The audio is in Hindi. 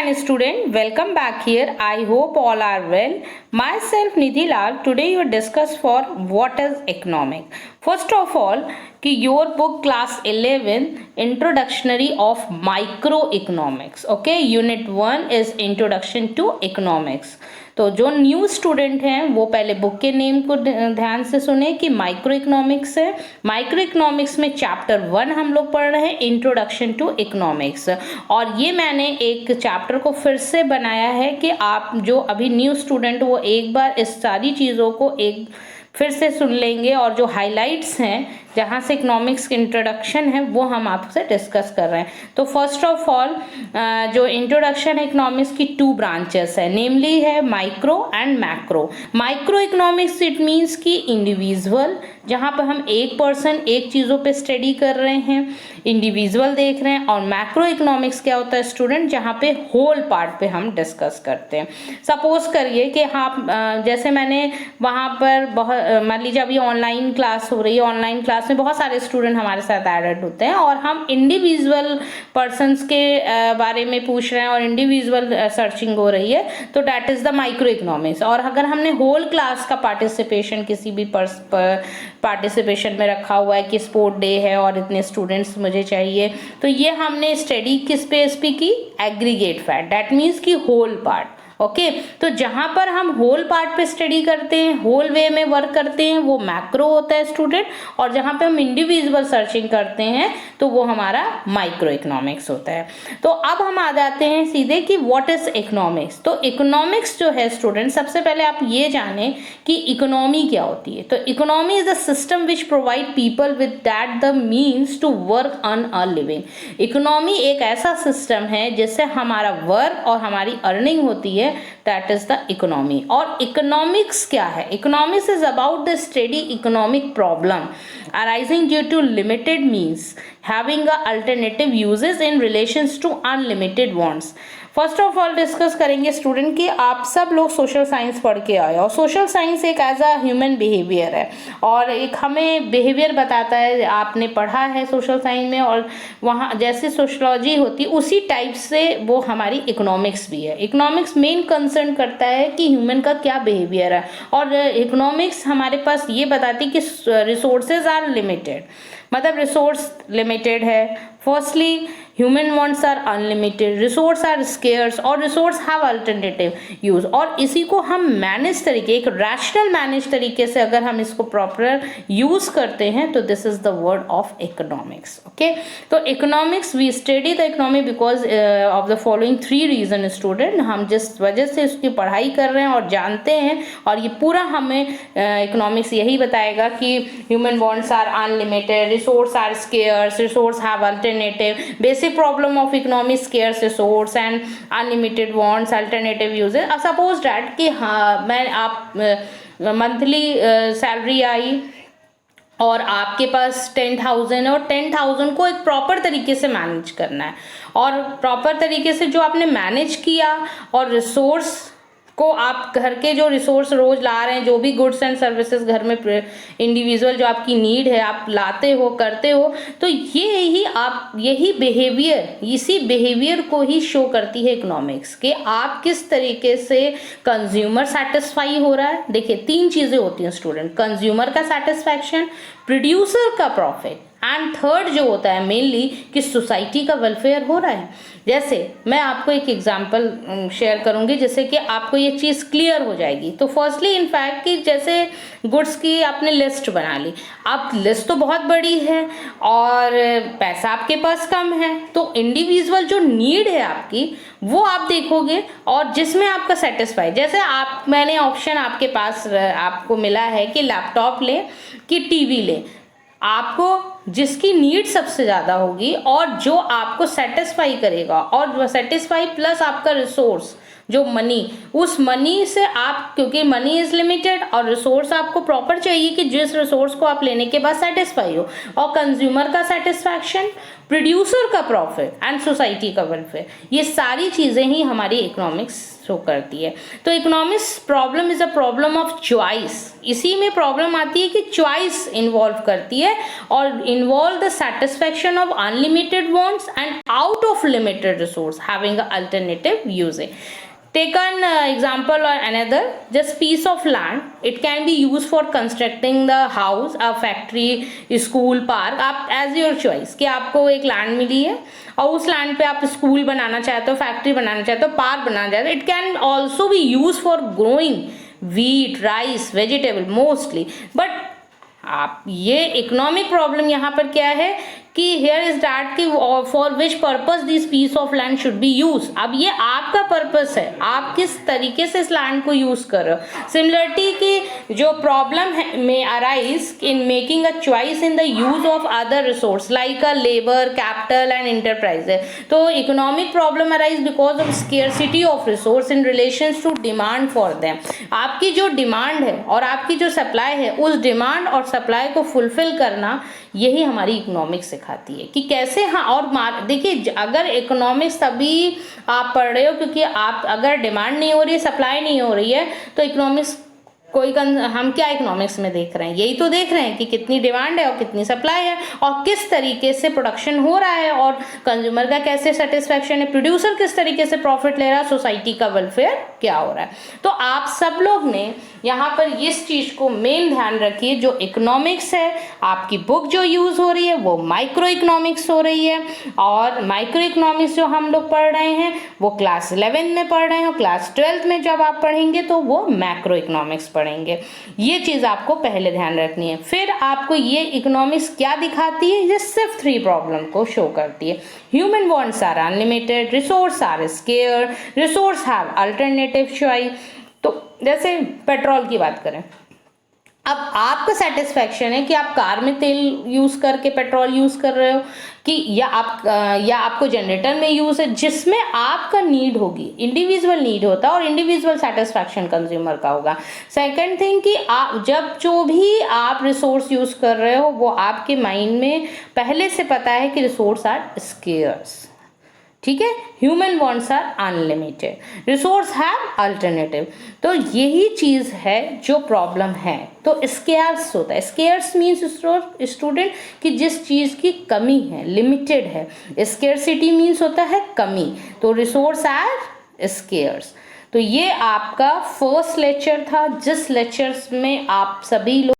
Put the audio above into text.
and student, welcome back here. I hope all are well. Myself Nidhi Lal. Today you will discuss for what is economic. First of all, कि your book class 11 introductory of microeconomics. Okay, unit 1 is introduction to economics. तो जो न्यू स्टूडेंट हैं वो पहले बुक के नेम को ध्यान से सुने कि माइक्रो इकोनॉमिक्स है। माइक्रो इकोनॉमिक्स में चैप्टर 1 हम लोग पढ़ रहे हैं, इंट्रोडक्शन टू इकोनॉमिक्स। और ये मैंने एक चैप्टर को फिर से बनाया है कि आप जो अभी न्यू स्टूडेंट वो एक बार इस सारी चीज़ों को एक फिर से सुन लेंगे और जो हाइलाइट्स हैं जहाँ से इकोनॉमिक्स की इंट्रोडक्शन है वो हम आपसे डिस्कस कर रहे हैं। तो फर्स्ट ऑफ ऑल जो इंट्रोडक्शन है इकोनॉमिक्स की 2 ब्रांचेस है, नेमली है micro and macro. Micro economics it means कि इंडिविजुअल, जहाँ पर हम एक पर्सन एक चीज़ों पे स्टडी कर रहे हैं, इंडिविजुअल देख रहे हैं। और मैक्रो इकोनॉमिक्स क्या होता है स्टूडेंट, जहाँ पे होल पार्ट पे हम डिस्कस करते हैं। सपोज करिए कि हाँ जैसे मैंने वहाँ पर बहुत मान लीजिए अभी ऑनलाइन क्लास हो रही है, ऑनलाइन क्लास में बहुत सारे स्टूडेंट हमारे साथ एडेड होते हैं और हम इंडिविजुअल पर्सन्स के बारे में पूछ रहे हैं और इंडिविजुअल सर्चिंग हो रही है, तो that is the micro economics. और अगर हमने होल क्लास का पार्टिसिपेशन किसी भी पार्टिसिपेशन में रखा हुआ है कि स्पोर्ट डे है और इतने स्टूडेंट्स मुझे चाहिए, तो ये हमने स्टडी किस पेस पे की, एग्रीगेट फैक्ट, दैट मीन्स कि होल पार्ट। ओके तो जहाँ पर हम होल पार्ट पे स्टडी करते हैं, होल वे में वर्क करते हैं, वो मैक्रो होता है स्टूडेंट। और जहाँ पे हम इंडिविजुअल सर्चिंग करते हैं तो वो हमारा माइक्रो इकोनॉमिक्स होता है। तो अब हम आ जाते हैं सीधे कि व्हाट इज इकोनॉमिक्स। तो इकोनॉमिक्स जो है स्टूडेंट, सबसे पहले आप ये जानें कि इकोनॉमी क्या होती है। तो economy is a system which provide people with that the means to work earn a living. Economy एक ऐसा सिस्टम है जिससे हमारा वर्क और हमारी अर्निंग होती है, that is the economy। और economics क्या है, economics is about the steady economic problem arising due to limited means having a alternative uses in relations to unlimited wants। First of all discuss करेंगे स्टूडेंट कि आप सब लोग सोशल साइंस पढ़ के आए और सोशल साइंस एक एज अ ह्यूमन बिहेवियर है और एक हमें बिहेवियर बताता है। आपने पढ़ा है सोशल साइंस में और वहाँ जैसे सोशलॉजी होती है उसी टाइप से वो हमारी इकोनॉमिक्स भी है। इकोनॉमिक्स मेन कंसर्न करता है कि ह्यूमन का क्या बिहेवियर है और इकोनॉमिक्स हमारे पास ये बताती है कि रिसोर्सेज आर लिमिटेड, मतलब रिसोर्स लिमिटेड है। Firstly human wants are unlimited, resource are scarce और रिसोर्स हैव अल्टरनेटिव यूज। और इसी को हम मैनेज तरीके, एक रैशनल मैनेज तरीके से अगर हम इसको प्रॉपर यूज करते हैं तो this is the word of economics. Okay तो economics we study the economy because of the following 3 reason student. हम जिस वजह से उसकी पढ़ाई कर रहे हैं और जानते हैं और ये पूरा हमें इकोनॉमिक्स यही बताएगा कि human wants are unlimited, resource are scarce, resource have alternative, basic problem of economy scarce resource and unlimited wants, alternative uses। suppose that कि हाँ मैं आप मंथली सैलरी आई और आपके पास 10,000 है और 10,000 को एक प्रॉपर तरीके से मैनेज करना है और प्रॉपर तरीके से जो आपने मैनेज किया और रिसोर्स को आप घर के जो रिसोर्स रोज ला रहे हैं, जो भी गुड्स एंड सर्विसेज घर में इंडिविजुअल जो आपकी नीड है आप लाते हो करते हो, तो यही बिहेवियर, इसी बिहेवियर को ही शो करती है इकोनॉमिक्स कि आप किस तरीके से कंज्यूमर सेटिस्फाई हो रहा है। देखिए 3 चीजें होती हैं स्टूडेंट, कंज्यूमर का सेटिस्फैक्शन, प्रोड्यूसर का प्रॉफिट एंड थर्ड जो होता है मेनली कि सोसाइटी का वेलफेयर हो रहा है। जैसे मैं आपको एक एग्जांपल शेयर करूंगी जिससे कि आपको ये चीज़ क्लियर हो जाएगी। तो फर्स्टली इनफैक्ट कि जैसे गुड्स की आपने लिस्ट बना ली, अब लिस्ट तो बहुत बड़ी है और पैसा आपके पास कम है, तो इंडिविजुअल जो नीड है आपकी वो आप देखोगे और जिसमें आपका सेटिस्फाई, जैसे मैंने ऑप्शन आपके पास आपको मिला है कि लैपटॉप ले कि टीवी ले, आपको जिसकी नीड सबसे ज़्यादा होगी और जो आपको सेटिस्फाई करेगा और सेटिस्फाई प्लस आपका रिसोर्स जो मनी, उस मनी से आप, क्योंकि मनी इज लिमिटेड और रिसोर्स आपको प्रॉपर चाहिए कि जिस रिसोर्स को आप लेने के बाद सेटिस्फाई हो, और कंज्यूमर का सेटिस्फैक्शन, प्रोड्यूसर का प्रॉफिट एंड सोसाइटी का वेलफेयर, ये सारी चीजें ही हमारी इकोनॉमिक्स शो करती है। तो economics problem is a problem of choice, इसी में प्रॉब्लम आती है कि चॉइस इन्वॉल्व करती है और involve the satisfaction of unlimited wants and out of limited resource having a alternative uses. Take an example or another, just piece of land, it can be used for constructing the house, a factory, school, park, आप as your choice कि आपको एक लैंड मिली है और उस लैंड पे आप स्कूल बनाना चाहते हो, फैक्ट्री बनाना चाहते हो, पार्क बनाना चाहते हो, it can also be use for growing wheat, rice, vegetable mostly. But आप ये इकोनॉमिक प्रॉब्लम यहाँ पर क्या है कि हियर इज दैट कि for which purpose this piece of land should be use. अब ये आपका पर्पस है, आप किस तरीके से इस लैंड को यूज कर रहे हो। सिमिलरिटी की जो प्रॉब्लम है may arise in making a choice in the use of other resource like a labour, capital and enterprises. तो economic problem arise because of scarcity of resource in relation to demand for them. आपकी जो डिमांड है और आपकी जो सप्लाई है, उस डिमांड और सप्लाई को फुलफिल करना, यही हमारी इकोनॉमिक्स सिखाती है कि कैसे। हाँ, और देखिए, अगर इकोनॉमिक्स तभी आप पढ़ रहे हो क्योंकि आप अगर डिमांड नहीं हो रही है, सप्लाई नहीं हो रही है, तो इकोनॉमिक्स हम क्या इकोनॉमिक्स में देख रहे हैं, यही तो देख रहे हैं कि कितनी डिमांड है और कितनी सप्लाई है और किस तरीके से प्रोडक्शन हो रहा है और कंज्यूमर का कैसे सेटिस्फैक्शन है, प्रोड्यूसर किस तरीके से प्रॉफिट ले रहा है, सोसाइटी का वेलफेयर क्या हो रहा है। तो आप सब लोग ने यहाँ पर इस चीज को मेन ध्यान रखिए, जो इकोनॉमिक्स है, आपकी बुक जो यूज हो रही है वो माइक्रो इकोनॉमिक्स हो रही है, और माइक्रो इकोनॉमिक्स जो हम लोग पढ़ रहे हैं वो क्लास 11 में पढ़ रहे हैं, और क्लास 12 में जब आप पढ़ेंगे तो वो मैक्रो इकोनॉमिक्स पढ़ेंगे। ये चीज आपको पहले ध्यान रखनी है। फिर आपको ये इकोनॉमिक्स क्या दिखाती है, ये सिर्फ 3 प्रॉब्लम को शो करती है। Human wants are unlimited, resource are scarce, resource have alternative choice. तो जैसे पेट्रोल की बात करें, अब आपका सेटिस्फैक्शन है कि आप कार में तेल यूज करके पेट्रोल यूज कर रहे हो कि या आपको जनरेटर में यूज है, जिसमें आपका नीड होगी, इंडिविजुअल नीड होता है और इंडिविजुअल सेटिस्फैक्शन कंज्यूमर का होगा। सेकंड थिंग कि आप जब जो भी आप रिसोर्स यूज कर रहे हो वो आपके माइंड में पहले से पता है कि रिसोर्स आर स्केयर्स, ठीक है। Human wants are unlimited, resource have alternative. तो यही चीज है जो प्रॉब्लम है। तो स्केयर्स होता है, स्केयर्स मीन्स स्टूडेंट कि जिस चीज की कमी है, लिमिटेड है। स्केर्सिटी मीन्स होता है कमी, तो रिसोर्स आर स्केयर्स। तो ये आपका फर्स्ट लेक्चर था, जिस लेक्चर्स में आप सभी लोग